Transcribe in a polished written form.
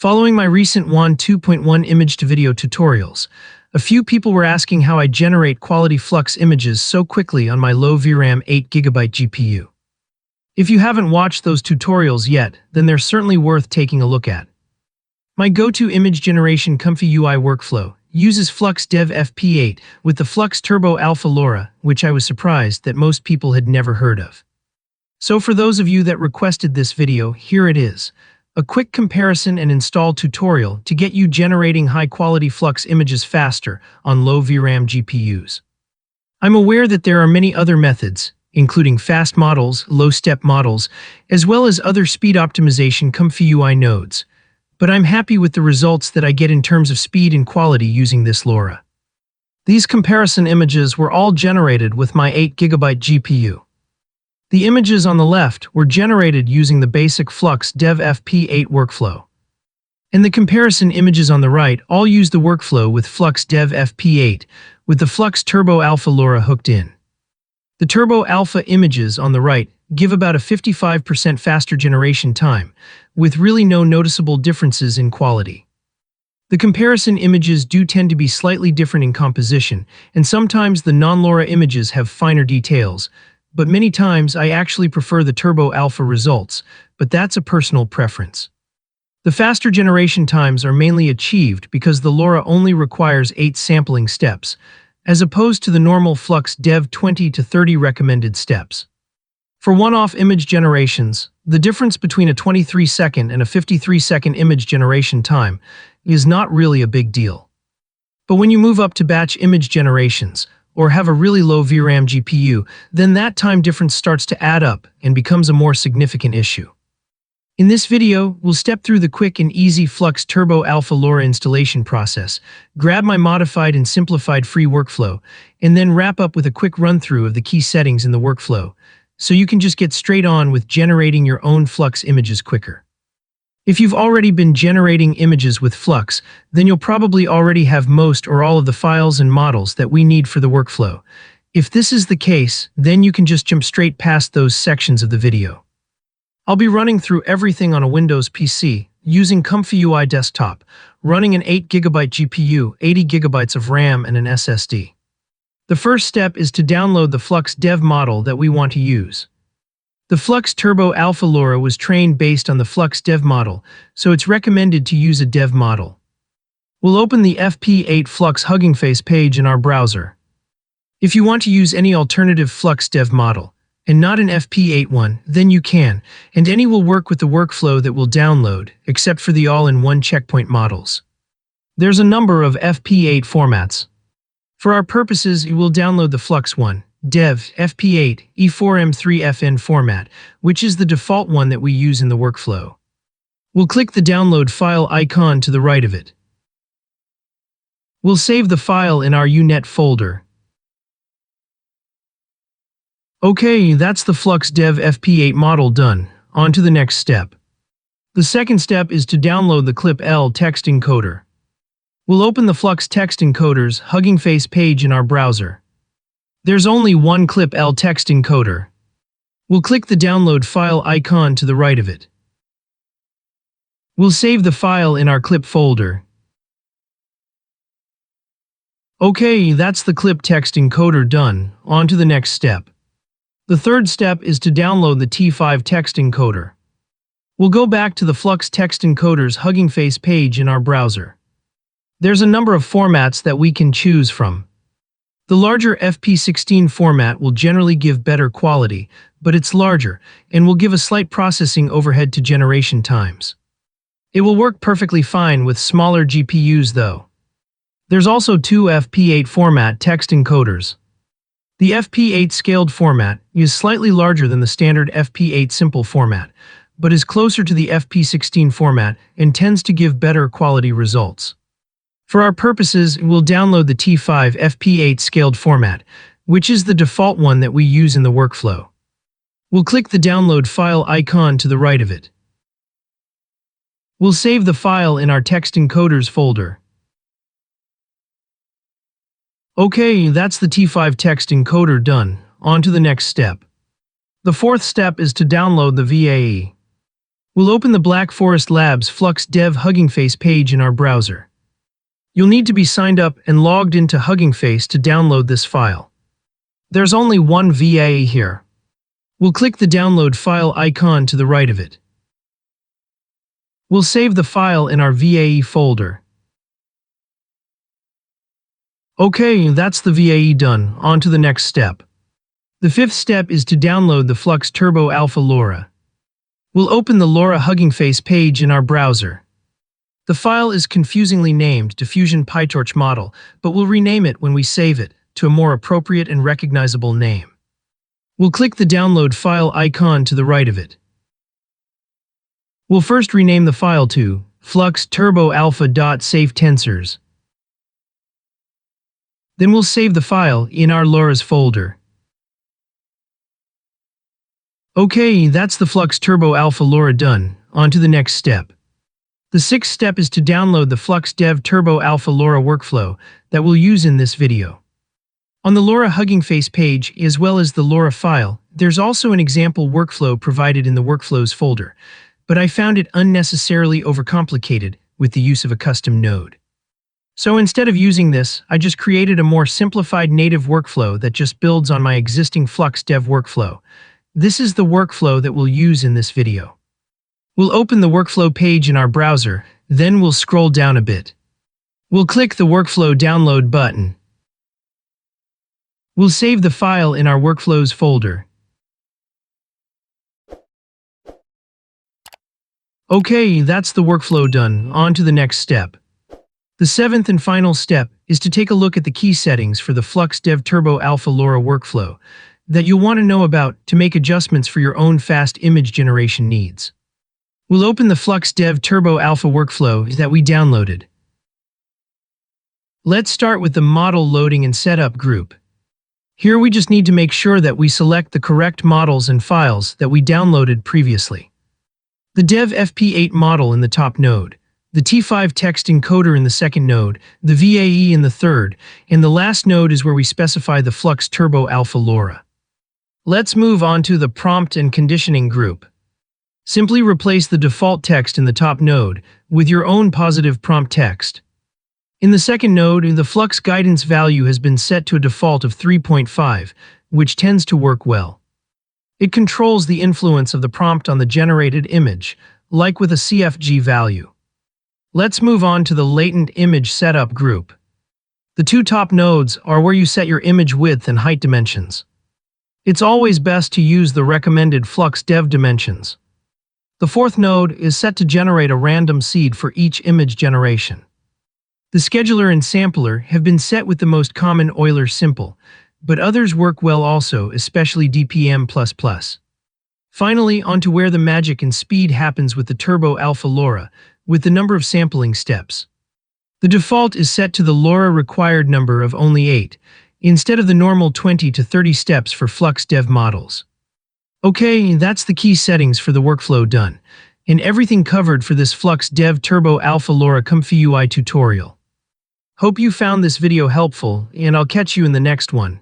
Following my recent WAN 2.1 image-to-video tutorials, a few people were asking how I generate quality Flux images so quickly on my low VRAM 8GB GPU. If you haven't watched those tutorials yet, then they're certainly worth taking a look at. My go-to image generation ComfyUI workflow uses Flux Dev FP8 with the Flux Turbo Alpha LoRA, which I was surprised that most people had never heard of. So for those of you that requested this video, here it is. A quick comparison and install tutorial to get you generating high-quality Flux images faster on low VRAM GPUs. I'm aware that there are many other methods, including fast models, low-step models, as well as other speed optimization ComfyUI nodes, but I'm happy with the results that I get in terms of speed and quality using this LoRA. These comparison images were all generated with my 8GB GPU. The images on the left were generated using the basic Flux Dev FP8 workflow. And the comparison images on the right all use the workflow with Flux Dev FP8 with the Flux Turbo Alpha LoRA hooked in. The Turbo Alpha images on the right give about a 55% faster generation time, with really no noticeable differences in quality. The comparison images do tend to be slightly different in composition, and sometimes the non-LoRA images have finer details, but many times I actually prefer the Turbo Alpha results, but that's a personal preference. The faster generation times are mainly achieved because the LoRA only requires 8 sampling steps, as opposed to the normal Flux Dev 20 to 30 recommended steps. For one-off image generations, the difference between a 23-second and a 53-second image generation time is not really a big deal. But when you move up to batch image generations, or have a really low VRAM GPU, then that time difference starts to add up and becomes a more significant issue. In this video, we'll step through the quick and easy Flux Turbo Alpha LoRA installation process, grab my modified and simplified free workflow, and then wrap up with a quick run-through of the key settings in the workflow, so you can just get straight on with generating your own Flux images quicker. If you've already been generating images with Flux, then you'll probably already have most or all of the files and models that we need for the workflow. If this is the case, then you can just jump straight past those sections of the video. I'll be running through everything on a Windows PC, using ComfyUI Desktop, running an 8GB GPU, 80GB of RAM, and an SSD. The first step is to download the Flux Dev model that we want to use. The Flux Turbo Alpha LoRA was trained based on the Flux Dev model, so it's recommended to use a dev model. We'll open the FP8 Flux Hugging Face page in our browser. If you want to use any alternative Flux Dev model, and not an FP8 one, then you can, and any will work with the workflow that we'll download, except for the all-in-one checkpoint models. There's a number of FP8 formats. For our purposes, we will download the Flux One Dev FP8 E4M3FN format, which is the default one that we use in the workflow. We'll click the download file icon to the right of it. We'll save the file in our UNet folder. Okay, that's the Flux Dev FP8 model done. On to the next step. The second step is to download the clip-L text encoder. We'll open the Flux text encoder's Hugging Face page in our browser. There's only one clip-L text encoder. We'll click the download file icon to the right of it. We'll save the file in our clip folder. Okay, that's the clip text encoder done. On to the next step. The third step is to download the T5 text encoder. We'll go back to the Flux text encoder's Hugging Face page in our browser. There's a number of formats that we can choose from. The larger FP16 format will generally give better quality, but it's larger, and will give a slight processing overhead to generation times. It will work perfectly fine with smaller GPUs though. There's also two FP8 format text encoders. The FP8 scaled format is slightly larger than the standard FP8 simple format, but is closer to the FP16 format and tends to give better quality results. For our purposes, we'll download the T5 FP8 scaled format, which is the default one that we use in the workflow. We'll click the download file icon to the right of it. We'll save the file in our text encoders folder. Okay, that's the T5 text encoder done. On to the next step. The fourth step is to download the VAE. We'll open the Black Forest Labs Flux Dev Hugging Face page in our browser. You'll need to be signed up and logged into Hugging Face to download this file. There's only one VAE here. We'll click the download file icon to the right of it. We'll save the file in our VAE folder. Okay, that's the VAE done. On to the next step. The fifth step is to download the Flux Turbo Alpha LoRA. We'll open the LoRA Hugging Face page in our browser. The file is confusingly named Diffusion PyTorch Model, but we'll rename it when we save it to a more appropriate and recognizable name. We'll click the download file icon to the right of it. We'll first rename the file to Flux Turbo Alpha.safe tensors. Then we'll save the file in our LoRa's folder. Okay, that's the Flux Turbo Alpha LoRa done. On to the next step. The sixth step is to download the Flux Dev Turbo Alpha LoRa workflow that we'll use in this video. On the LoRa Hugging Face page, as well as the LoRa file, there's also an example workflow provided in the Workflows folder, but I found it unnecessarily overcomplicated with the use of a custom node. So instead of using this, I just created a more simplified native workflow that just builds on my existing Flux Dev workflow. This is the workflow that we'll use in this video. We'll open the workflow page in our browser, then we'll scroll down a bit. We'll click the workflow download button. We'll save the file in our Workflows folder. Okay, that's the workflow done. On to the next step. The seventh and final step is to take a look at the key settings for the Flux Dev Turbo Alpha LoRa workflow that you'll want to know about to make adjustments for your own fast image generation needs. We'll open the Flux Dev Turbo Alpha workflow that we downloaded. Let's start with the Model Loading and Setup group. Here we just need to make sure that we select the correct models and files that we downloaded previously. The Dev FP8 model in the top node, the T5 text encoder in the second node, the VAE in the third, and the last node is where we specify the Flux Turbo Alpha LoRa. Let's move on to the Prompt and Conditioning group. Simply replace the default text in the top node with your own positive prompt text. In the second node, the Flux guidance value has been set to a default of 3.5, which tends to work well. It controls the influence of the prompt on the generated image, like with a CFG value. Let's move on to the Latent Image Setup group. The two top nodes are where you set your image width and height dimensions. It's always best to use the recommended Flux Dev dimensions. The fourth node is set to generate a random seed for each image generation. The scheduler and sampler have been set with the most common Euler simple, but others work well also, especially DPM++. Finally, onto where the magic and speed happens with the Turbo Alpha LoRa, with the number of sampling steps. The default is set to the LoRa required number of only 8, instead of the normal 20 to 30 steps for Flux Dev models. Okay, that's the key settings for the workflow done, and everything covered for this Flux Dev Turbo Alpha LoRa ComfyUI tutorial. Hope you found this video helpful, and I'll catch you in the next one.